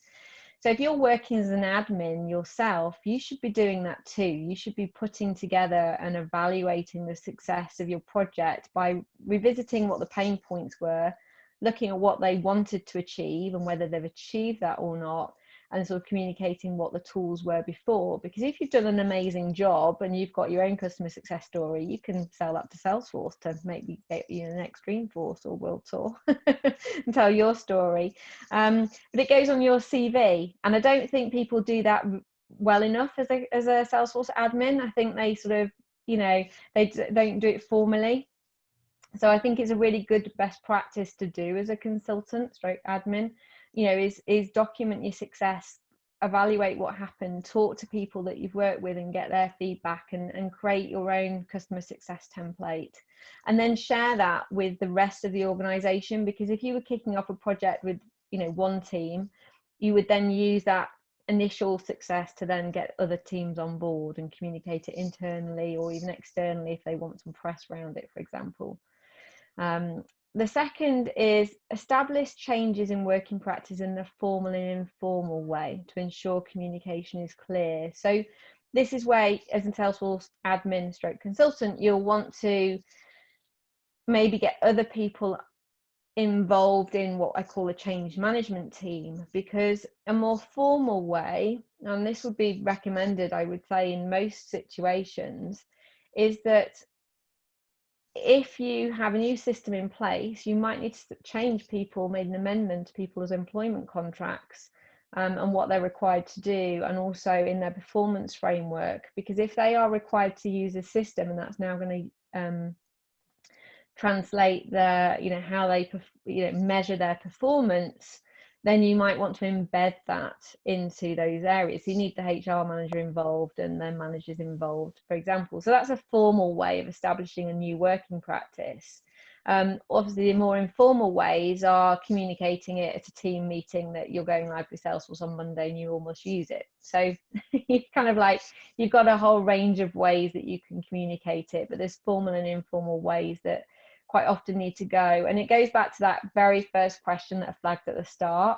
So if you're working as an admin yourself, you should be doing that too. You should be putting together and evaluating the success of your project by revisiting what the pain points were, looking at what they wanted to achieve and whether they've achieved that or not, and sort of communicating what the tools were before. Because if you've done an amazing job and you've got your own customer success story, you can sell that to Salesforce to maybe get an Extreme Force or World Tour and tell your story. But it goes on your CV, and I don't think people do that well enough as a Salesforce admin. I think they sort of, they don't do it formally. So I think it's a really good best practice to do as a consultant stroke admin, is document your success, evaluate what happened, talk to people that you've worked with and get their feedback, and create your own customer success template, and then share that with the rest of the organization. Because if you were kicking off a project with, one team, you would then use that initial success to then get other teams on board and communicate it internally or even externally if they want some press around it, for example. The second is establish changes in working practice in a formal and informal way to ensure communication is clear. So this is where, as a Salesforce admin stroke consultant, you'll want to maybe get other people involved in what I call a change management team, because a more formal way, and this would be recommended, I would say, in most situations, is that if you have a new system in place, you might need to change people, made an amendment to people's employment contracts and what they're required to do, and also in their performance framework. Because if they are required to use a system, and that's now going to translate the, how they measure their performance, then you might want to embed that into those areas. So you need the HR manager involved and then managers involved, for example. So that's a formal way of establishing a new working practice. Obviously, the more informal ways are communicating it at a team meeting that you're going live with Salesforce on Monday and you almost use it. So you kind of you've got a whole range of ways that you can communicate it, but there's formal and informal ways that quite often need to go. And it goes back to that very first question that I flagged at the start.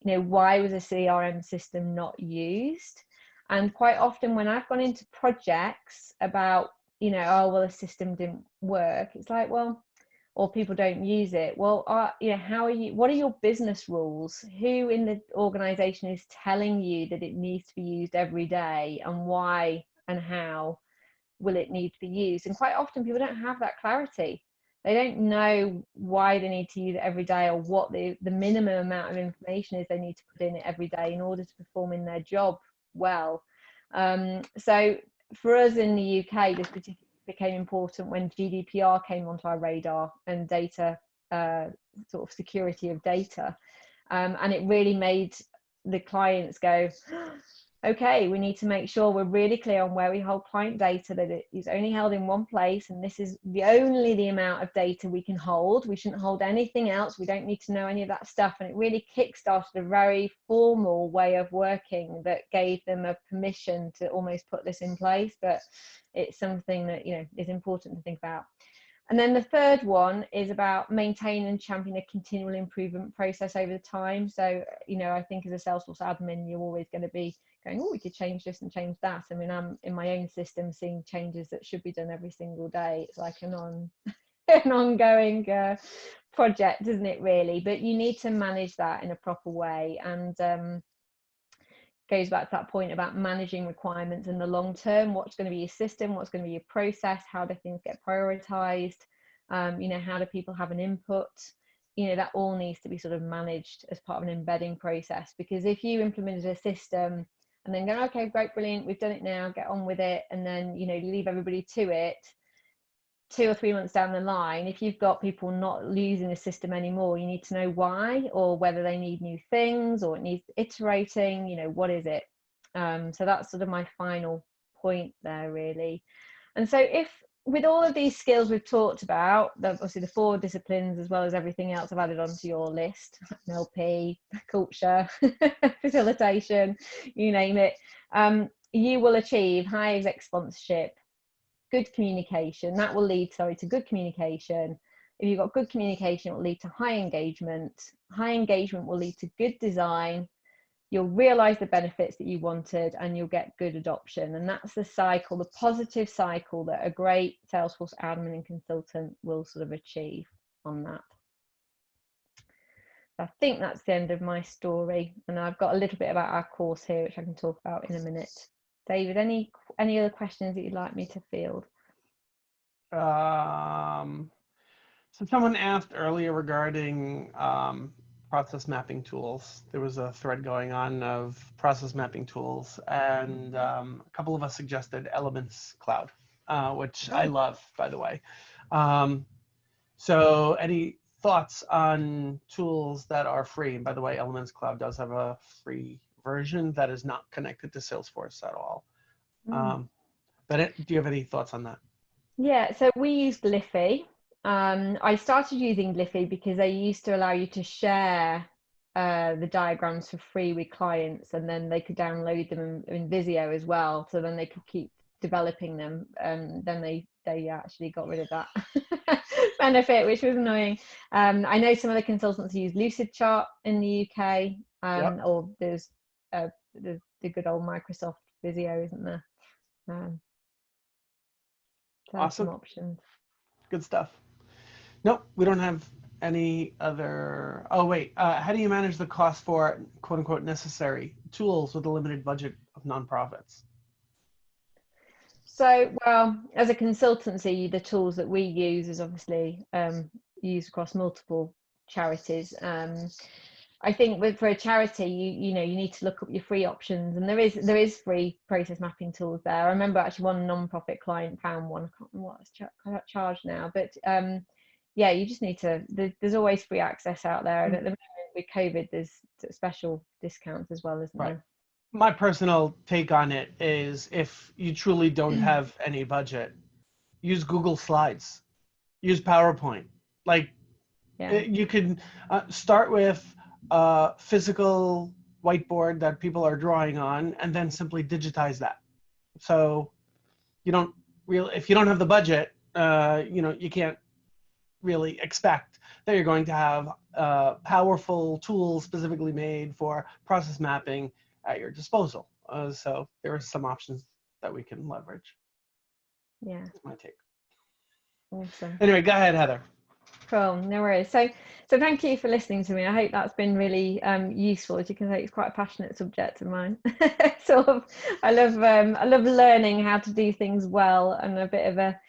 Why was a CRM system not used? And quite often when I've gone into projects about, oh, well, the system didn't work, it's like, well, or people don't use it. Well, how are you, what are your business rules? Who in the organization is telling you that it needs to be used every day, and why and how will it need to be used? And quite often people don't have that clarity. They don't know why they need to use it every day, or what the minimum amount of information is they need to put in it every day in order to perform in their job well. So for us in the UK, this particularly became important when GDPR came onto our radar, and data, sort of security of data. And it really made the clients go, okay, we need to make sure we're really clear on where we hold client data, that it is only held in one place, and this is only the amount of data we can hold. We shouldn't hold anything else. We don't need to know any of that stuff. And it really kickstarted a very formal way of working that gave them a permission to almost put this in place. But it's something that, you know, is important to think about. And then the third one is about maintain and champion a continual improvement process over the time. So, you know, I think as a Salesforce admin, you're always going to be going, oh, we could change this and change that. I mean, I'm in my own system seeing changes that should be done every single day. It's like an ongoing project, isn't it, really? But you need to manage that in a proper way. And goes back to that point about managing requirements in the long term. What's going to be your system? What's going to be your process? How do things get prioritized? You know, how do people have an input? You know, that all needs to be sort of managed as part of an embedding process. Because if you implemented a system and then go, okay, great, brilliant, we've done it now, get on with it, and then, you know, leave everybody to it, 2 or 3 months down the line, if you've got people not using the system anymore, you need to know why, or whether they need new things, or it needs iterating, you know, what is it? So that's sort of my final point there, really. And so if, with all of these skills we've talked about, obviously the 4 disciplines as well as everything else I've added onto your list, NLP, culture, facilitation, you name it, you will achieve high exec sponsorship, good communication. That will lead, to good communication. If you've got good communication, it will lead to high engagement. High engagement will lead to good design. You'll realize the benefits that you wanted, and you'll get good adoption. And that's the cycle, the positive cycle that a great Salesforce admin and consultant will sort of achieve on that. I think that's the end of my story. And I've got a little bit about our course here, which I can talk about in a minute. David, any other questions that you'd like me to field? So someone asked earlier regarding process mapping tools. There was a thread going on of process mapping tools, and a couple of us suggested Elements Cloud, which I love, by the way. So any thoughts on tools that are free? And by the way, Elements Cloud does have a free version that is not connected to Salesforce at all. But do you have any thoughts on that? Yeah, so we use Glyphy. I started using Glyphy because they used to allow you to share the diagrams for free with clients, and then they could download them in Visio as well, so then they could keep developing them. Then they actually got rid of that benefit, which was annoying. I know some of the consultants use Lucidchart in the UK, or there's the good old Microsoft Visio, isn't there? Awesome. Some options. Good stuff. Nope, we don't have any other. Oh wait, how do you manage the cost for quote unquote necessary tools with a limited budget of nonprofits? So, well, as a consultancy, the tools that we use is obviously used across multiple charities. I think for a charity, you know, you need to look up your free options, and there is free process mapping tools there. I remember actually one non-profit client found one. I can't remember what it's charged now, but yeah, you just need to. There's always free access out there, and at the moment with COVID, there's special discounts as well, isn't there? My personal take on it is, if you truly don't have any budget, use Google Slides, use PowerPoint. Like, you can start with a physical whiteboard that people are drawing on, and then simply digitize that. So you don't if you don't have the budget, you know, you can't really expect that you're going to have powerful tools specifically made for process mapping at your disposal. So there are some options that we can leverage. Yeah. That's my take. Awesome. Anyway, go ahead, Heather. Cool, no worries. So thank you for listening to me. I hope that's been really useful. As you can see, it's quite a passionate subject of mine. Sort of, I love learning how to do things well, and a bit of a,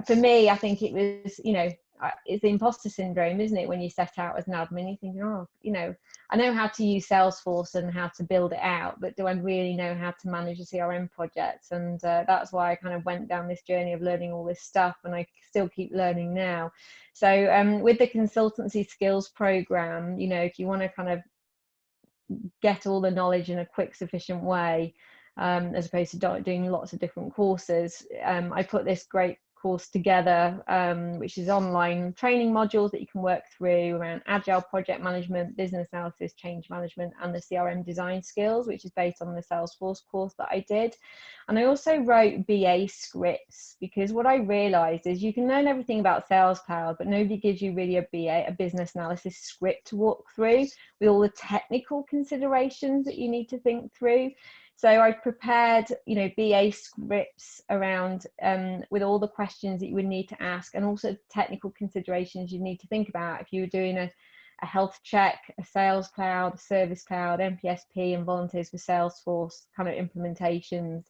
for me, I think it was, it's the imposter syndrome, isn't it? When you set out as an admin, you're thinking, oh, I know how to use Salesforce and how to build it out, but do I really know how to manage a CRM project? And that's why I kind of went down this journey of learning all this stuff, and I still keep learning now. So with the consultancy skills program, if you want to kind of get all the knowledge in a quick, sufficient way, as opposed to doing lots of different courses, I put this great course together, which is online training modules that you can work through around agile project management, business analysis, change management, and the CRM design skills, which is based on the Salesforce course that I did. And I also wrote BA scripts, because what I realized is you can learn everything about Sales Cloud, but nobody gives you really a business analysis script to walk through with all the technical considerations that you need to think through. So I prepared, BA scripts around with all the questions that you would need to ask, and also technical considerations you need to think about if you were doing a health check, a Sales Cloud, a Service Cloud, MPSP, and Volunteers for Salesforce kind of implementations,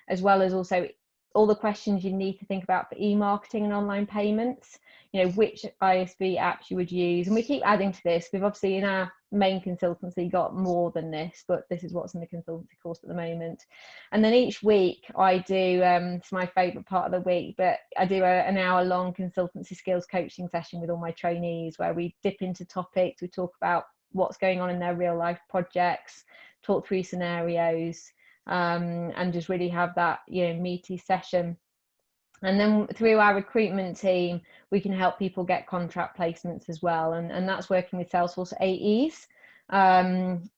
as well as also all the questions you need to think about for e-marketing and online payments, which ISV apps you would use. And we keep adding to this. We've obviously in our main consultancy got more than this, but this is what's in the consultancy course at the moment. And then each week I do, it's my favorite part of the week, but I do an hour-long consultancy skills coaching session with all my trainees, where we dip into topics, we talk about what's going on in their real life projects, talk through scenarios, and just really have that meaty session. And then through our recruitment team, we can help people get contract placements as well, and that's working with Salesforce AEs,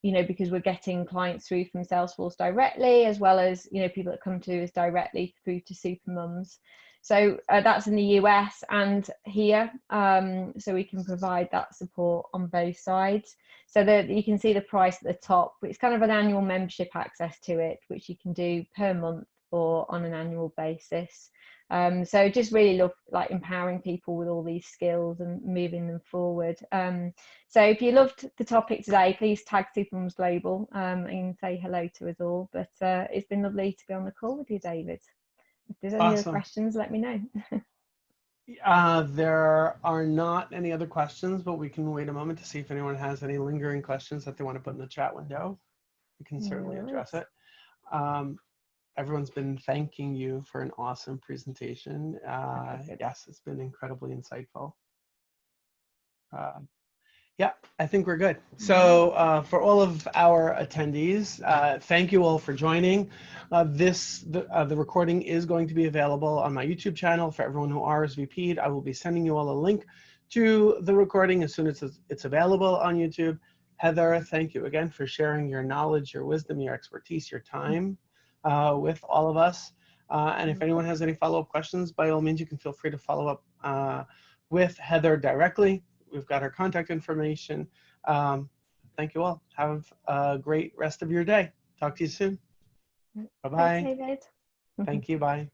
because we're getting clients through from Salesforce directly, as well as people that come to us directly through to Supermums. So that's in the US and here, so we can provide that support on both sides. So that you can see the price at the top. It's kind of an annual membership access to it, which you can do per month or on an annual basis. So just really love empowering people with all these skills and moving them forward. So if you loved the topic today, please tag Supermums Global and say hello to us all. But it's been lovely to be on the call with you, David. If there's any other questions, let me know. There are not any other questions, but we can wait a moment to see if anyone has any lingering questions that they want to put in the chat window. We can certainly address it. Everyone's been thanking you for an awesome presentation. Yes, it's been incredibly insightful. Yeah, I think we're good. So for all of our attendees, thank you all for joining. The recording is going to be available on my YouTube channel. For everyone who RSVP'd, I will be sending you all a link to the recording as soon as it's available on YouTube. Heather, thank you again for sharing your knowledge, your wisdom, your expertise, your time with all of us. And if anyone has any follow-up questions, by all means, you can feel free to follow up with Heather directly. We've got her contact information. Thank you all. Have a great rest of your day. Talk to you soon. Bye-bye. Thanks, David. Thank you. Bye.